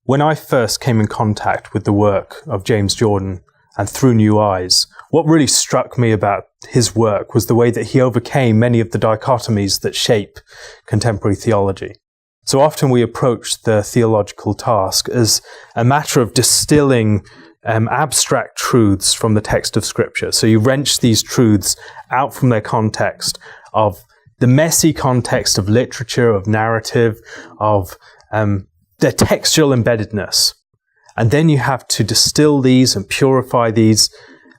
When I first came in contact with the work of James Jordan and Through New Eyes, what really struck me about his work was the way that he overcame many of the dichotomies that shape contemporary theology. So often we approach the theological task as a matter of distilling abstract truths from the text of Scripture. So you wrench these truths out from their context of the messy context of literature, of narrative, of their textual embeddedness. And then you have to distill these and purify these,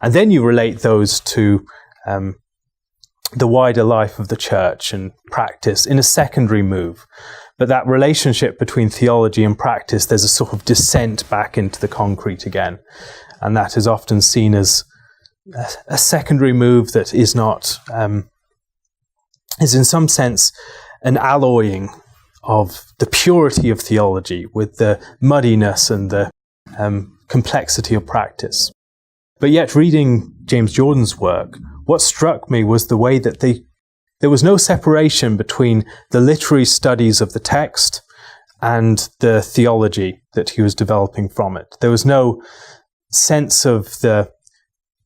and then you relate those to the wider life of the church and practice in a secondary move. But that relationship between theology and practice, there's a sort of descent back into the concrete again. And that is often seen as a secondary move that is not, is in some sense an alloying of the purity of theology with the muddiness and the complexity of practice. But yet, reading James Jordan's work, what struck me was the way that there was no separation between the literary studies of the text and the theology that he was developing from it. There was no sense of the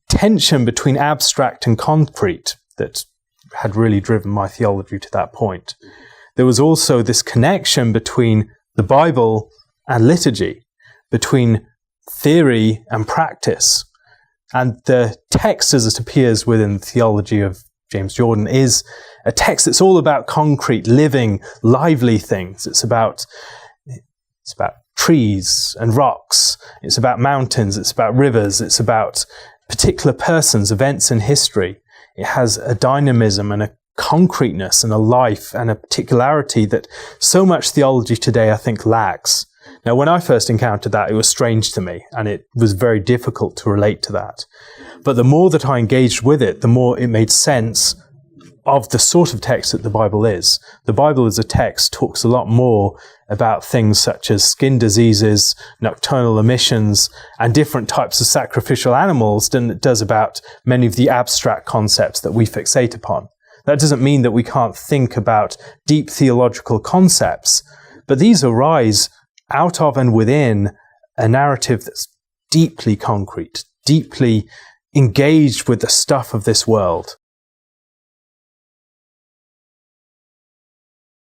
tension between abstract and concrete that had really driven my theology to that point. There was also this connection between the Bible and liturgy, between theory and practice. And the text as it appears within the theology of James Jordan is a text that's all about concrete, living, lively things. It's about trees and rocks. It's about mountains. It's about rivers. It's about particular persons, events in history. It has a dynamism and a concreteness and a life and a particularity that so much theology today, I think, lacks. Now, when I first encountered that, it was strange to me, and it was very difficult to relate to that. But the more that I engaged with it, the more it made sense of the sort of text that the Bible is. The Bible as a text talks a lot more about things such as skin diseases, nocturnal emissions, and different types of sacrificial animals than it does about many of the abstract concepts that we fixate upon. That doesn't mean that we can't think about deep theological concepts, but these arise out of and within a narrative that's deeply concrete, deeply engaged with the stuff of this world.